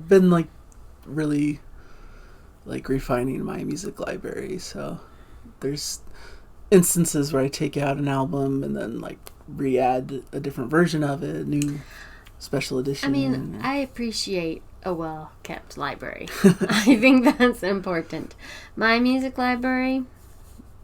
I've been like really like refining my music library, so there's instances where I take out an album and then like re-add a different version of it, new special edition. I mean, I appreciate a well-kept library. I think that's important. My music library,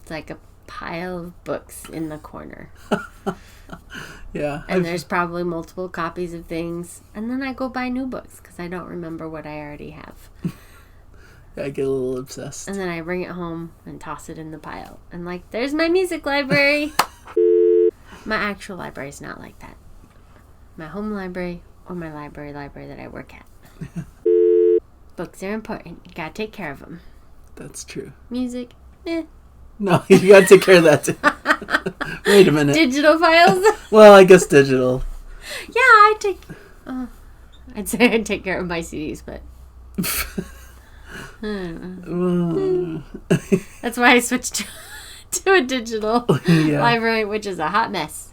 it's like a pile of books in the corner. Yeah. And there's probably multiple copies of things. And then I go buy new books because I don't remember what I already have. I get a little obsessed. And then I bring it home and toss it in the pile. And like, there's my music library. My actual library is not like that. My home library or my library that I work at. Books are important. You gotta take care of them. That's true. Music, No, you gotta take care of that too. Wait a minute. Digital files? Well, I guess digital. Yeah, I'd say I'd take care of my CDs, but I don't know. That's why I switched to a digital library, which is a hot mess.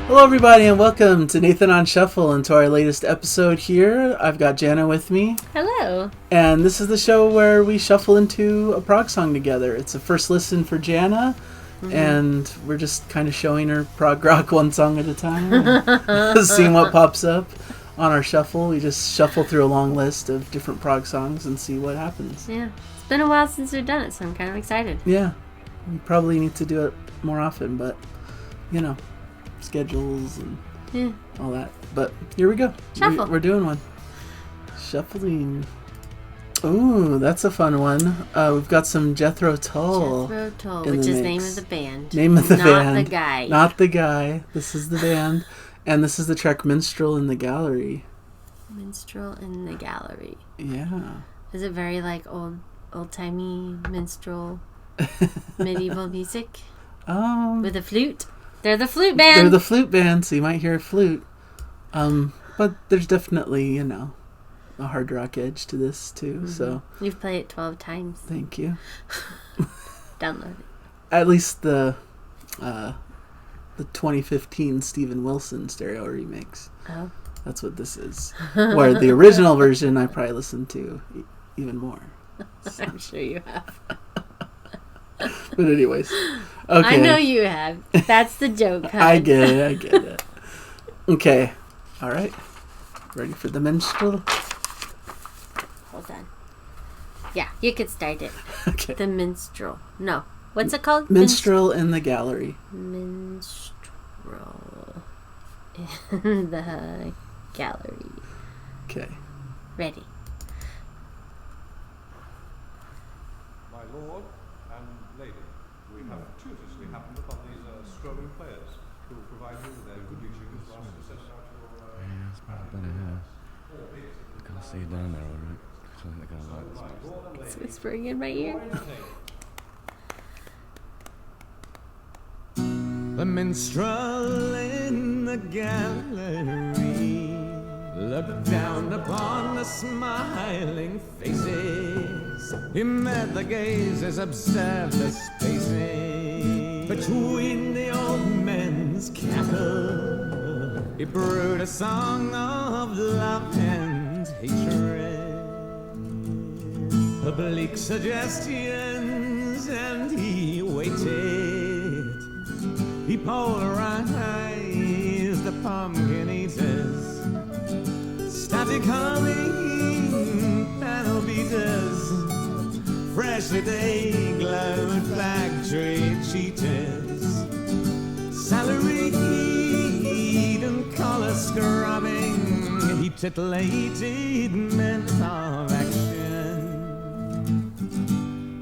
Hello everybody and welcome to Nathan on Shuffle and to our latest episode here. I've got Jana with me. Hello. And this is the show where we shuffle into a prog song together. It's a first listen for Jana, and we're just kind of showing her prog rock one song at a time, seeing what pops up on our shuffle. We just shuffle through a long list of different prog songs and see what happens. Yeah. It's been a while since we've done it, so I'm kind of excited. Yeah. We probably need to do it more often, but, you know, schedules and all that. But here we go. Shuffle. We're doing one. Shuffling. Ooh, that's a fun one. We've got some Jethro Tull. Jethro Tull, which is name of the band. Name of the band. Not the guy. Not the guy. This is the band. And this is the track Minstrel in the Gallery. Minstrel in the Gallery. Yeah. Is it very like old-timey minstrel medieval music? With a flute? They're the flute band. They're the flute band, so you might hear a flute. But there's definitely, you know, a hard rock edge to this too. So you've played it 12 times. Thank you. Download it. At least the 2015 Steven Wilson stereo remix. Oh. That's what this is. Where the original version I probably listened to even more. So. I'm sure you have. But anyways, okay. I know you have. That's the joke, huh? I get it. Okay. All right. Ready for the minstrel? Hold on. Yeah, you could start it. Okay. The minstrel. No. What's it called? Minstrel in the Gallery. Minstrel in the Gallery. Okay. Ready. My lord and lady, we have tutiously happened upon these strolling players who will provide you with their good tunes whilst you set out your... Yeah, it's probably better here. I can't see you down there, alright? I think they're gonna like this. It's whispering in my ear. The minstrel in the gallery looked down upon the smiling faces. He met the gazes, observed the spaces between the old men's cackle. He brewed a song of love and hatred, oblique suggestions, and he waited. He polarized the pumpkin eaters, static humming panel beaters, freshly they glowed factory cheaters, salaried and collar scrubbing, he titillated men of action,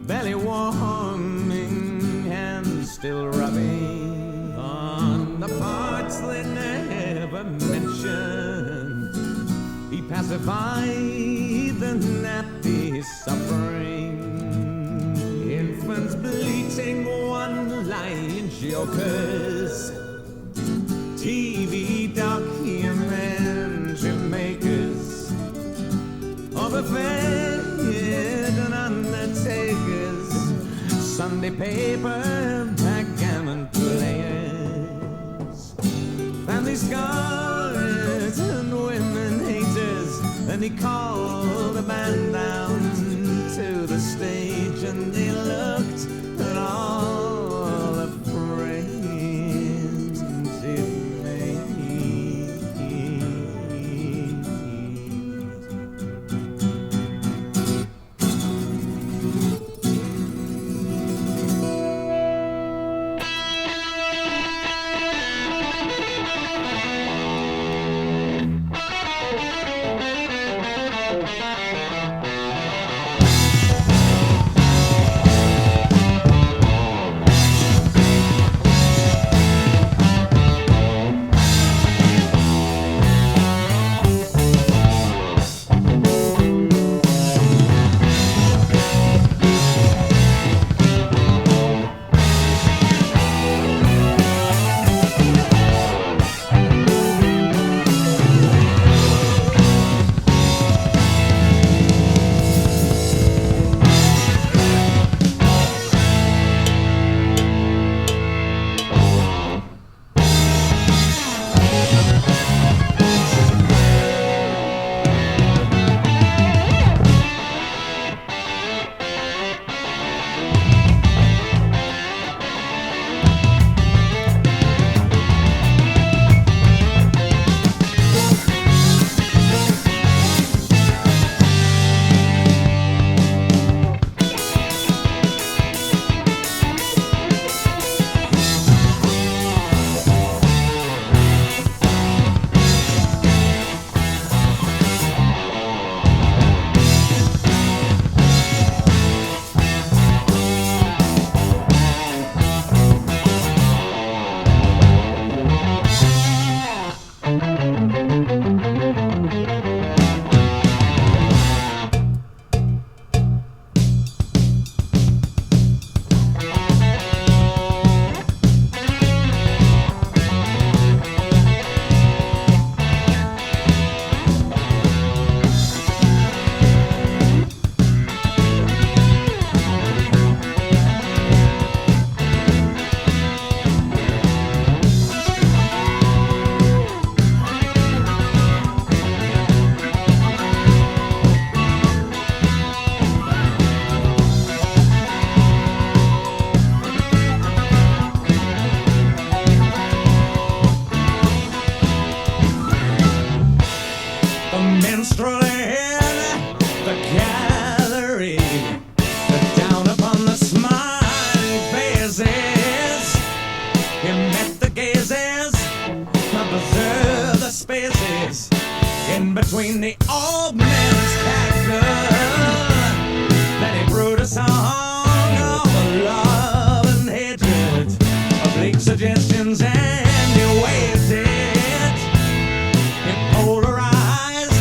belly warming and still rubbing on the parts they never mentioned. He pacified the nappy suffering, infants bleating, one-line jokers, TV documentary makers, overfed and undertakers, Sunday paper backgammon players, family scars and women haters. Then he called the band down to the stage and they looked at all the friends it made. Minstrel in the gallery, looked down upon the smiling faces. He met the gazes, observed the spaces in between the old man's cactus. Then he wrote a song of love and hatred, oblique suggestions, and he waved it. It polarized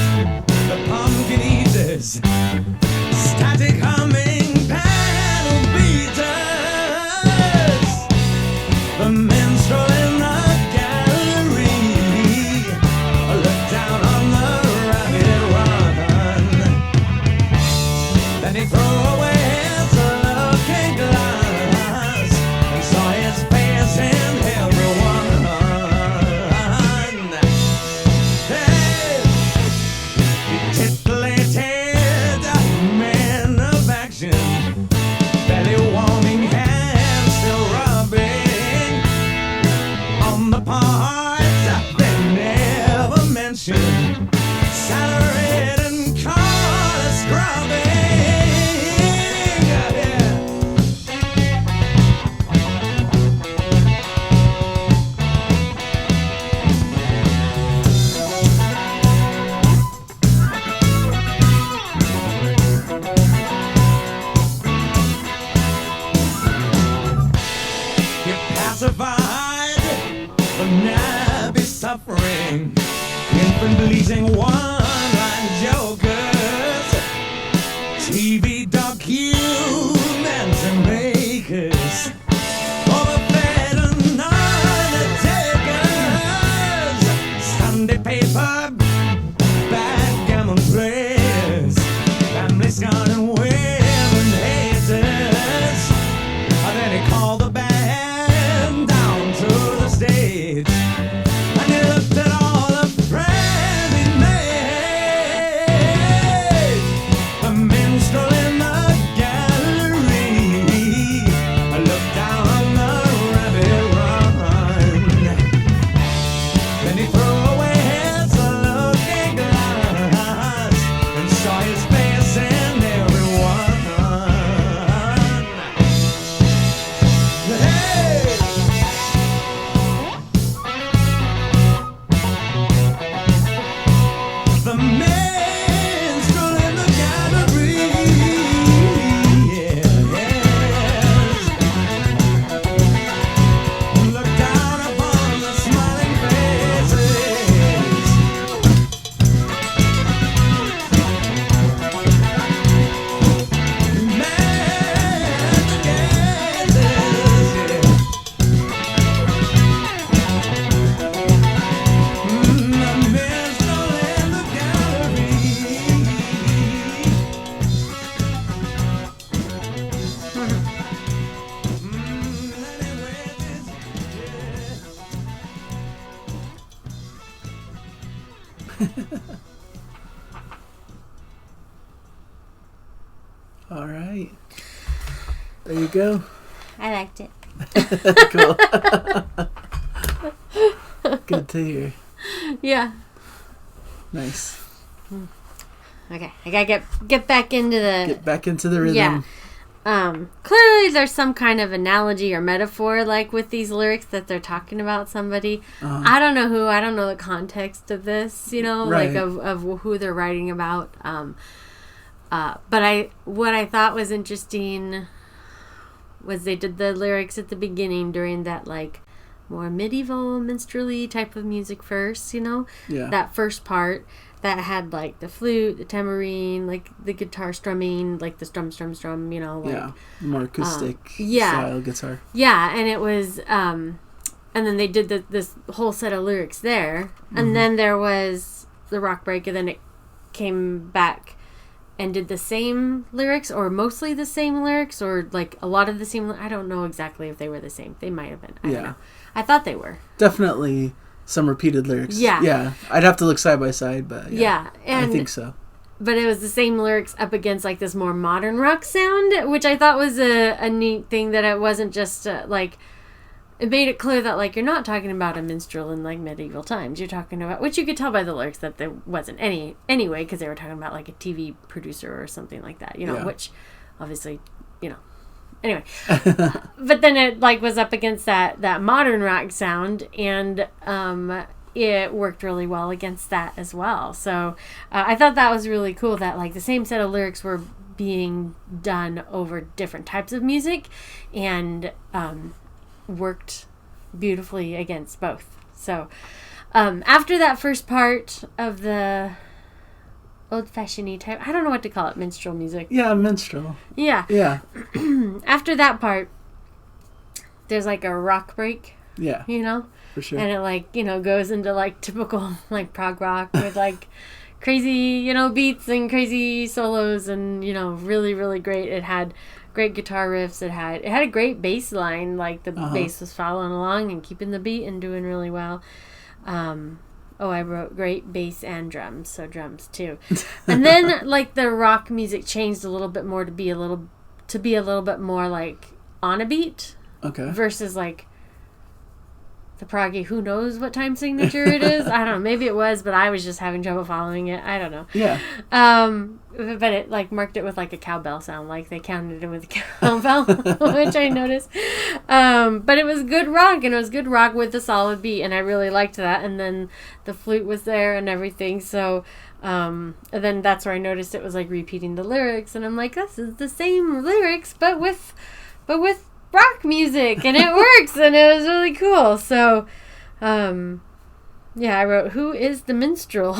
the pumpkin eaters, static humming panel beaters. The minstrel in the gallery looked down on the rapid run. Then he threw away his looking glass and saw his face in everyone. He titillated men of action, belly warming, hands still rubbing on the parts they never mentioned, salaried and collar scrubbing. Yeah. You pacified the nabby suffering, infant bleating one-line jokers, TV documents and makers, overfed and undertakers, Sunday paper, backgammon players, family scarred and women haters. Then he called the band All right. There you go. I liked it. Cool. Good to hear. Yeah. Nice. Okay, I gotta get back into the... Get back into the rhythm. Yeah. Clearly there's some kind of analogy or metaphor, like, with these lyrics that they're talking about somebody. I don't know who. I don't know the context of this, Right. like, of who they're writing about. But what I thought was interesting was they did the lyrics at the beginning during that, like, more medieval minstrel-y type of music first, Yeah. That first part that had, like, the flute, the tambourine, like, the guitar strumming, like, the strum, like... Yeah. More acoustic yeah. style guitar. Yeah, and it was... and then they did this whole set of lyrics there. And then there was the rock break, and then it came back and did the same lyrics, or mostly the same lyrics, or, like, a lot of the same... I don't know exactly if they were the same. They might have been. I don't know. I thought they were. Definitely some repeated lyrics. Yeah. Yeah. I'd have to look side by side, but yeah. And I think so. But it was the same lyrics up against, like, this more modern rock sound, which I thought was a neat thing, that it wasn't just, like... It made it clear that, like, you're not talking about a minstrel in, like, medieval times. You're talking about... Which you could tell by the lyrics that there wasn't anyway, because they were talking about, like, a TV producer or something like that, Yeah. which, obviously, Anyway. But then it, like, was up against that modern rock sound, and it worked really well against that as well. So I thought that was really cool, that, like, the same set of lyrics were being done over different types of music, and worked beautifully against both. So after that first part of the old-fashioned type, I don't know what to call it, minstrel music. Yeah, minstrel. Yeah. Yeah. After that part, there's, like, a rock break, Yeah. For sure. and it, like, goes into, like, typical, like, prog rock with, like, crazy, beats and crazy solos, and, really, really great. It had great guitar riffs. It had a great bass line. Like, the bass was following along and keeping the beat and doing really well. I wrote great bass and drums, so drums too. And then, like, the rock music changed a little bit more to be a little bit more, like, on a beat. Okay. Versus, like, the proggy, who knows what time signature it is? I don't know. Maybe it was, but I was just having trouble following it. I don't know. Yeah. But it, like, marked it with, like, a cowbell sound. Like, they counted it with a cowbell, which I noticed. But it was good rock, and it was good rock with a solid beat, and I really liked that. And then the flute was there and everything. So, and then that's where I noticed it was, like, repeating the lyrics, and I'm like, this is the same lyrics, but with rock music, and it works, and it was really cool. So, I wrote, who is the minstrel? ?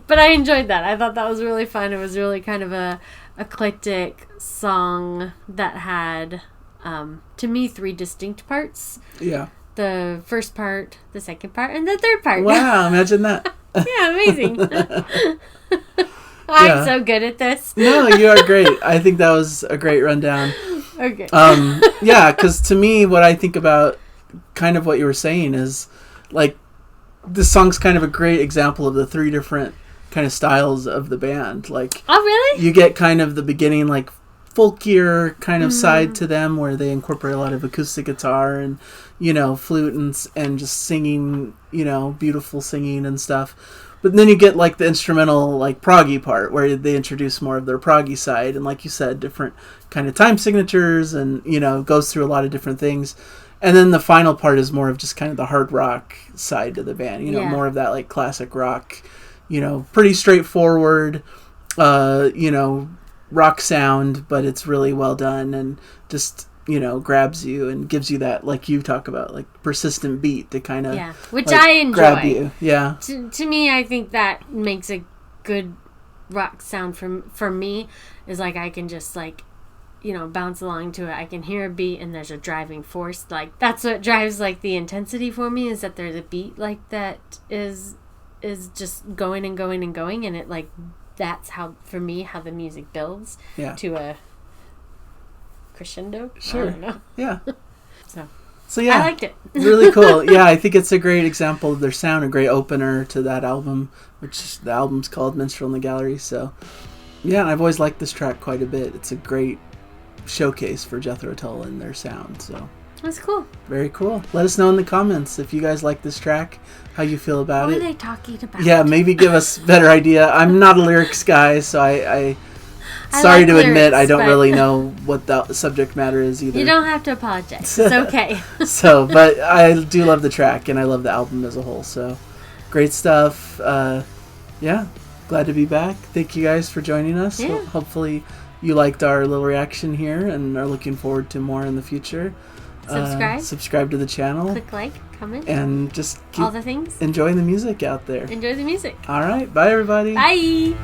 But I enjoyed that. I thought that was really fun. It was really kind of a eclectic song that had, to me, 3 distinct parts. Yeah. The first part, the second part, and the third part. Wow, imagine that. Yeah, amazing. I'm so good at this. No, you are great. I think that was a great rundown. Okay. Yeah, because to me, what I think about kind of what you were saying is, like, this song's kind of a great example of the 3 different kind of styles of the band. Like, oh, really? You get kind of the beginning, like, folkier kind of side to them, where they incorporate a lot of acoustic guitar and, flute and just singing, beautiful singing and stuff. But then you get, like, the instrumental, like, proggy part, where they introduce more of their proggy side, and, like you said, different kind of time signatures, and, goes through a lot of different things. And then the final part is more of just kind of the hard rock side to the band, more of that, like, classic rock, pretty straightforward, rock sound, but it's really well done, and just, grabs you and gives you that, like you talk about, like, persistent beat to kind of, which like, I enjoy. Grab you. Yeah. To me, I think that makes a good rock sound for me, is, like, I can just, like, bounce along to it. I can hear a beat, and there's a driving force. Like, that's what drives, like, the intensity for me, is that there's a beat, like, that is just going and going and going, and it, like, that's how, for me, how the music builds to a crescendo. Sure. I don't know. Yeah. So yeah, I liked it. Really cool. Yeah, I think it's a great example of their sound, a great opener to that album, which the album's called Minstrel in the Gallery. So yeah, I've always liked this track quite a bit. It's a great showcase for Jethro Tull and their sound. So That's cool. very cool. Let us know in the comments if you guys like this track, how you feel about What it. are they talking about? Yeah, maybe give us a better idea. I'm not a lyrics guy, so I I sorry like to admit lyrics, I don't but- really know what the subject matter is either. You don't have to apologize. It's okay. So, but I do love the track and I love the album as a whole. So, great stuff. Yeah, glad to be back. Thank you guys for joining us. Yeah. Hopefully, you liked our little reaction here and are looking forward to more in the future. Subscribe. Subscribe to the channel. Click like, comment, And just keep all the things. enjoying the music out there. Enjoy the music. All right. Bye, everybody. Bye.